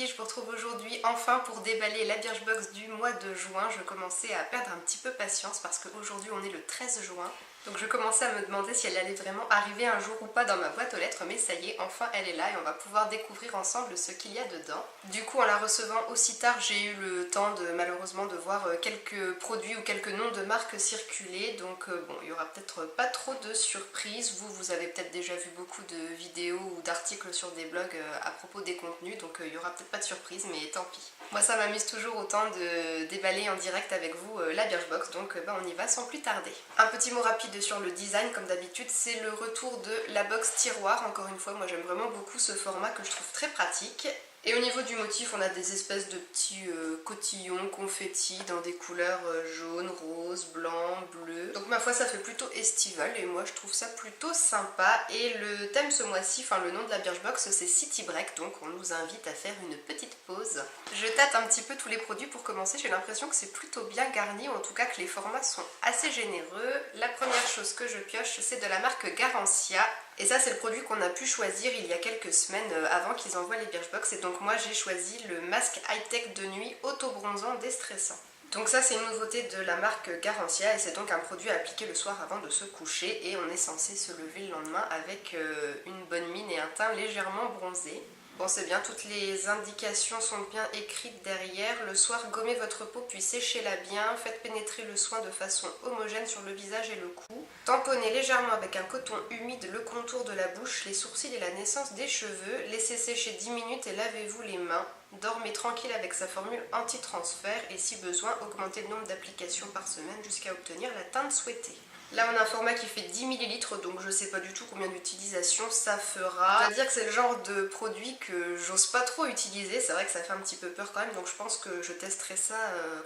filles, je vous retrouve aujourd'hui enfin pour déballer la Birchbox du mois de juin. Je commençais à perdre un petit peu patience parce qu'aujourd'hui on est le 13 juin. Donc je commençais à me demander si elle allait vraiment arriver un jour ou pas dans ma boîte aux lettres, mais ça y est, enfin elle est là et on va pouvoir découvrir ensemble ce qu'il y a dedans. Du coup en la recevant aussi tard, j'ai eu le temps malheureusement de voir quelques produits ou quelques noms de marques circuler, donc bon, il y aura peut-être pas trop de surprises. Vous avez peut-être déjà vu beaucoup de vidéos ou d'articles sur des blogs à propos des contenus, donc il y aura peut-être pas de surprise, mais tant pis. Moi ça m'amuse toujours autant de déballer en direct avec vous la Birchbox, donc on y va sans plus tarder. Un petit mot rapide sur le design, comme d'habitude, c'est le retour de la box tiroir. Encore une fois, moi j'aime vraiment beaucoup ce format que je trouve très pratique. Et au niveau du motif, on a des espèces de petits cotillons confettis dans des couleurs jaune, rose, blanc, bleu. Donc ma foi, ça fait plutôt estival et moi je trouve ça plutôt sympa. Et le thème ce mois-ci, enfin le nom de la Birchbox, c'est City Break, donc on nous invite à faire une petite pause. Je tâte un petit peu tous les produits pour commencer, j'ai l'impression que c'est plutôt bien garni, ou en tout cas que les formats sont assez généreux. La première chose que je pioche, c'est de la marque Garancia. Et ça c'est le produit qu'on a pu choisir il y a quelques semaines avant qu'ils envoient les Birchbox. Et donc moi j'ai choisi le masque high-tech de nuit auto-bronzant déstressant. Donc ça c'est une nouveauté de la marque Garancia et c'est donc un produit à appliquer le soir avant de se coucher. Et on est censé se lever le lendemain avec une bonne mine et un teint légèrement bronzé. Bon c'est bien, toutes les indications sont bien écrites derrière. Le soir, gommez votre peau puis séchez-la bien. Faites pénétrer le soin de façon homogène sur le visage et le cou. Tamponnez légèrement avec un coton humide le contour de la bouche, les sourcils et la naissance des cheveux. Laissez sécher 10 minutes et lavez-vous les mains. Dormez tranquille avec sa formule anti-transfert et si besoin, augmentez le nombre d'applications par semaine jusqu'à obtenir la teinte souhaitée. Là on a un format qui fait 10 ml, donc je sais pas du tout combien d'utilisations ça fera. Je dois dire que c'est le genre de produit que j'ose pas trop utiliser, c'est vrai que ça fait un petit peu peur quand même, donc je pense que je testerai ça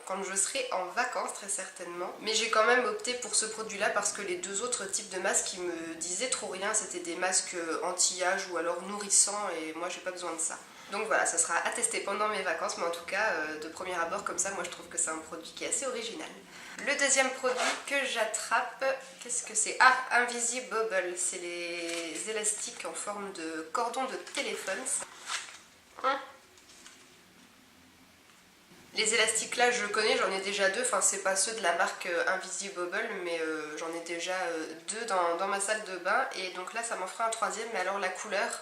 quand je serai en vacances très certainement. Mais j'ai quand même opté pour ce produit là parce que les deux autres types de masques qui me disaient trop rien, c'était des masques anti-âge ou alors nourrissants et moi j'ai pas besoin de ça. Donc voilà, ça sera à tester pendant mes vacances, mais en tout cas, de premier abord comme ça, moi je trouve que c'est un produit qui est assez original. Le deuxième produit que j'attrape, qu'est-ce que c'est? Ah, Invisible Bubble, c'est les élastiques en forme de cordon de téléphone. Les élastiques là je connais, j'en ai déjà deux, enfin c'est pas ceux de la marque Invisible Bubble, mais j'en ai déjà deux dans ma salle de bain, et donc là ça m'en fera un troisième, mais alors la couleur...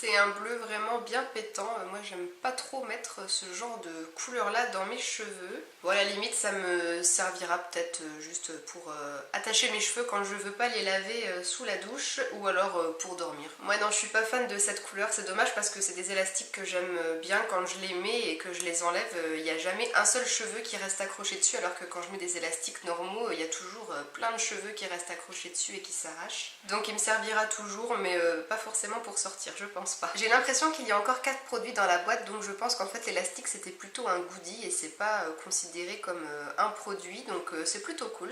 C'est un bleu vraiment bien pétant. Moi j'aime pas trop mettre ce genre de couleur là dans mes cheveux. Bon à la limite ça me servira peut-être juste pour attacher mes cheveux quand je veux pas les laver sous la douche, ou alors pour dormir. Moi non, je suis pas fan de cette couleur, c'est dommage parce que c'est des élastiques que j'aime bien quand je les mets et que je les enlève. Il n'y a jamais un seul cheveu qui reste accroché dessus, alors que quand je mets des élastiques normaux, il y a toujours plein de cheveux qui restent accrochés dessus et qui s'arrachent. Donc il me servira toujours, mais pas forcément pour sortir, je pense pas. J'ai l'impression qu'il y a encore 4 produits dans la boîte, donc je pense qu'en fait l'élastique c'était plutôt un goodie et c'est pas considéré comme un produit, donc c'est plutôt cool.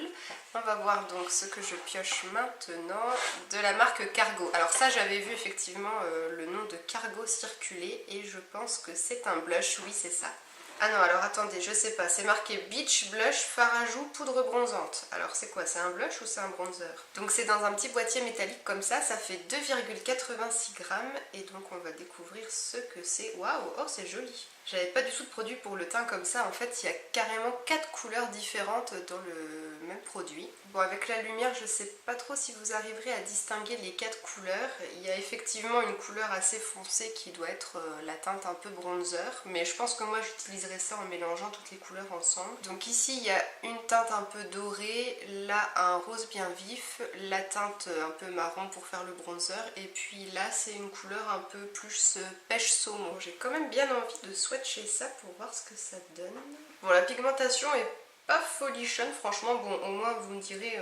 On va voir donc ce que je pioche maintenant, de la marque Cargo. Alors ça j'avais vu effectivement le nom de Cargo circuler et je pense que c'est un blush, oui c'est ça. Ah non, alors attendez, je sais pas, c'est marqué Beach Blush Fard à joues poudre bronzante. Alors c'est quoi, c'est un blush ou c'est un bronzer? Donc c'est dans un petit boîtier métallique comme ça fait 2,86 grammes et donc on va découvrir ce que c'est. Waouh, oh c'est joli. J'avais pas du tout de produit pour le teint comme ça, en fait il y a carrément 4 couleurs différentes dans le même produit. Bon, avec la lumière je sais pas trop si vous arriverez à distinguer les 4 couleurs. Il y a effectivement une couleur assez foncée qui doit être la teinte un peu bronzer, mais je pense que moi j'utiliserai ça en mélangeant toutes les couleurs ensemble. Donc ici il y a une teinte un peu dorée, là un rose bien vif, la teinte un peu marron pour faire le bronzer, et puis là c'est une couleur un peu plus pêche saumon. J'ai quand même bien envie de swatcher ça pour voir ce que ça donne. Bon, la pigmentation est pas folichonne franchement, bon au moins vous me direz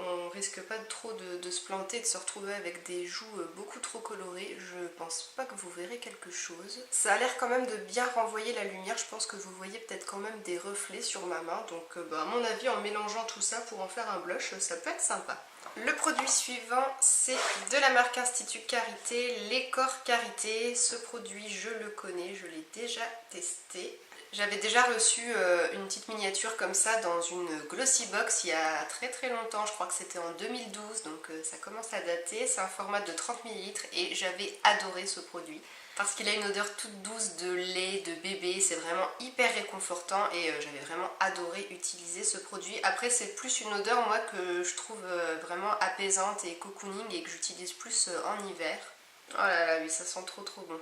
on risque pas trop de se planter, de se retrouver avec des joues beaucoup trop colorées. Je pense pas que vous verrez quelque chose. Ça a l'air quand même de bien renvoyer la lumière, je pense que vous voyez peut-être quand même des reflets sur ma main, donc à mon avis en mélangeant tout ça pour en faire un blush ça peut être sympa. Le produit suivant c'est de la marque Institut Carité, les corps Carité. Ce produit je le connais, je l'ai déjà testé. J'avais déjà reçu une petite miniature comme ça dans une Glossy Box il y a très longtemps, je crois que c'était en 2012, donc ça commence à dater. C'est un format de 30 ml et j'avais adoré ce produit. Parce qu'il a une odeur toute douce de lait, de bébé, c'est vraiment hyper réconfortant et j'avais vraiment adoré utiliser ce produit. Après c'est plus une odeur moi que je trouve vraiment apaisante et cocooning et que j'utilise plus en hiver. Oh là là, oui ça sent trop bon.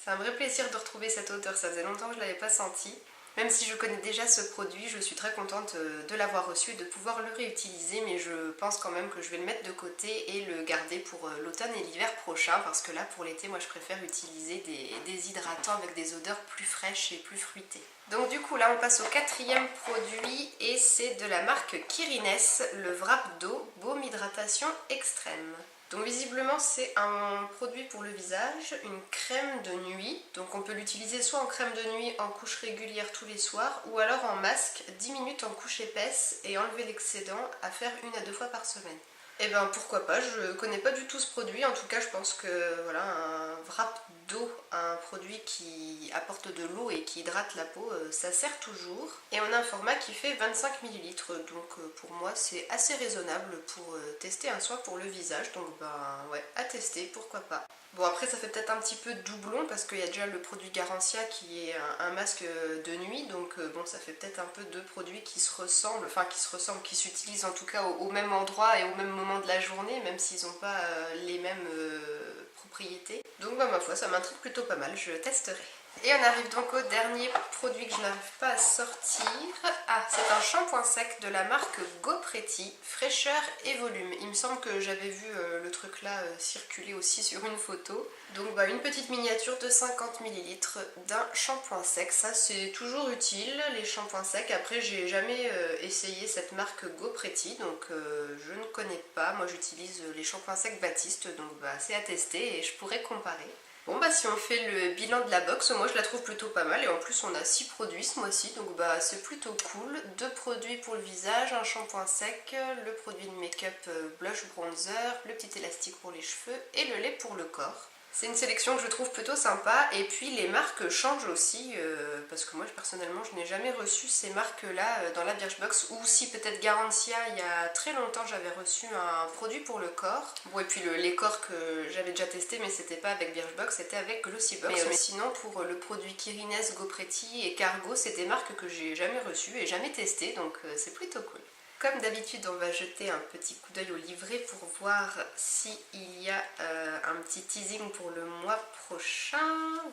C'est un vrai plaisir de retrouver cette odeur, ça faisait longtemps que je ne l'avais pas senti. Même si je connais déjà ce produit, je suis très contente de l'avoir reçu et de pouvoir le réutiliser, mais je pense quand même que je vais le mettre de côté et le garder pour l'automne et l'hiver prochain, parce que là pour l'été, moi je préfère utiliser des hydratants avec des odeurs plus fraîches et plus fruitées. Donc du coup là on passe au quatrième produit et c'est de la marque Kirines, le Wrap d'eau Baume Hydratation Extrême. Donc visiblement c'est un produit pour le visage, une crème de nuit, donc on peut l'utiliser soit en crème de nuit en couche régulière tous les soirs ou alors en masque 10 minutes en couche épaisse et enlever l'excédent à faire 1 à 2 fois par semaine. Et ben pourquoi pas, je connais pas du tout ce produit, en tout cas je pense que voilà, un wrap d'eau, un produit qui apporte de l'eau et qui hydrate la peau, ça sert toujours. Et on a un format qui fait 25 ml, donc pour moi c'est assez raisonnable pour tester un soin pour le visage, donc ben ouais, à tester, pourquoi pas. Bon après ça fait peut-être un petit peu doublon parce qu'il y a déjà le produit Garancia qui est un masque de nuit, donc bon ça fait peut-être un peu deux produits qui se ressemblent, enfin qui s'utilisent en tout cas au même endroit et au même moment de la journée, même s'ils n'ont pas les mêmes propriétés. Donc bah, ma foi ça m'intrigue plutôt pas mal, je testerai. Et on arrive donc au dernier produit que je n'arrive pas à sortir. Ah, c'est un shampoing sec de la marque GoPretty, fraîcheur et volume. Il me semble que j'avais vu le truc là circuler aussi sur une photo. Donc bah, une petite miniature de 50 ml d'un shampoing sec. Ça c'est toujours utile, les shampoings secs. Après j'ai jamais essayé cette marque GoPretty, donc je ne connais pas. Moi j'utilise les shampoings secs Baptiste, donc bah, c'est à tester et je pourrais comparer. Bon bah si on fait le bilan de la box, moi je la trouve plutôt pas mal et en plus on a 6 produits ce mois-ci, donc bah c'est plutôt cool. 2 produits pour le visage, un shampoing sec, le produit de make-up blush bronzer, le petit élastique pour les cheveux et le lait pour le corps. C'est une sélection que je trouve plutôt sympa et puis les marques changent aussi parce que moi personnellement je n'ai jamais reçu ces marques là dans la Birchbox, ou si peut-être Garancia, il y a très longtemps j'avais reçu un produit pour le corps. Bon et puis les corps que j'avais déjà testé mais c'était pas avec Birchbox, c'était avec Glossy Box. Mais sinon pour le produit Kirines, GoPretty et Cargo, c'est des marques que j'ai jamais reçues et jamais testées, donc c'est plutôt cool. Comme d'habitude, on va jeter un petit coup d'œil au livret pour voir s'il y a un petit teasing pour le mois prochain.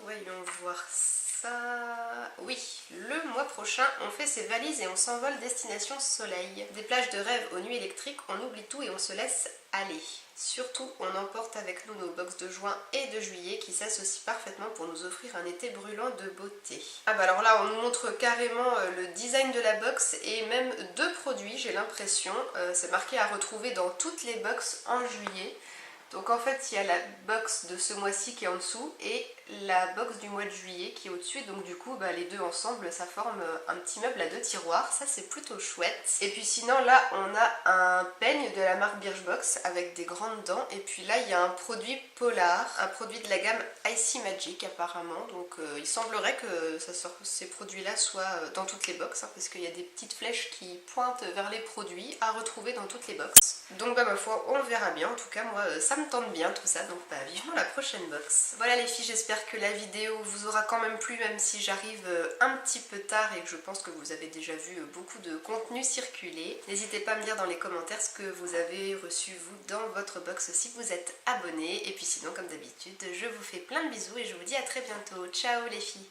Voyons voir ça. Oui, le mois prochain, on fait ses valises et on s'envole destination soleil. Des plages de rêve aux nuits électriques, on oublie tout et on se laisse aller. Surtout, on emporte avec nous nos box de juin et de juillet qui s'associent parfaitement pour nous offrir un été brûlant de beauté. Ah bah alors là, on nous montre carrément le design de la box et même 2 produits, j'ai l'impression. C'est marqué à retrouver dans toutes les box en juillet. Donc en fait, il y a la box de ce mois-ci qui est en dessous et la box du mois de juillet qui est au-dessus. Donc du coup, bah, les deux ensemble, ça forme un petit meuble à 2 tiroirs. Ça, c'est plutôt chouette. Et puis sinon, là, on a un peigne de la marque Birchbox avec des grandes dents. Et puis là, il y a un produit Polar, un produit de la gamme Icy Magic apparemment. Donc il semblerait que ces produits-là soient dans toutes les box, hein, parce qu'il y a des petites flèches qui pointent vers les produits à retrouver dans toutes les box. Donc bah ma foi, on le verra bien. En tout cas, moi, ça me tente bien tout ça. Donc bah vivement la prochaine box. Voilà les filles, j'espère que la vidéo vous aura quand même plu, même si j'arrive un petit peu tard et que je pense que vous avez déjà vu beaucoup de contenu circuler. N'hésitez pas à me dire dans les commentaires ce que vous avez reçu vous dans votre box si vous êtes abonné. Et puis sinon, comme d'habitude, je vous fais plein de bisous et je vous dis à très bientôt. Ciao les filles!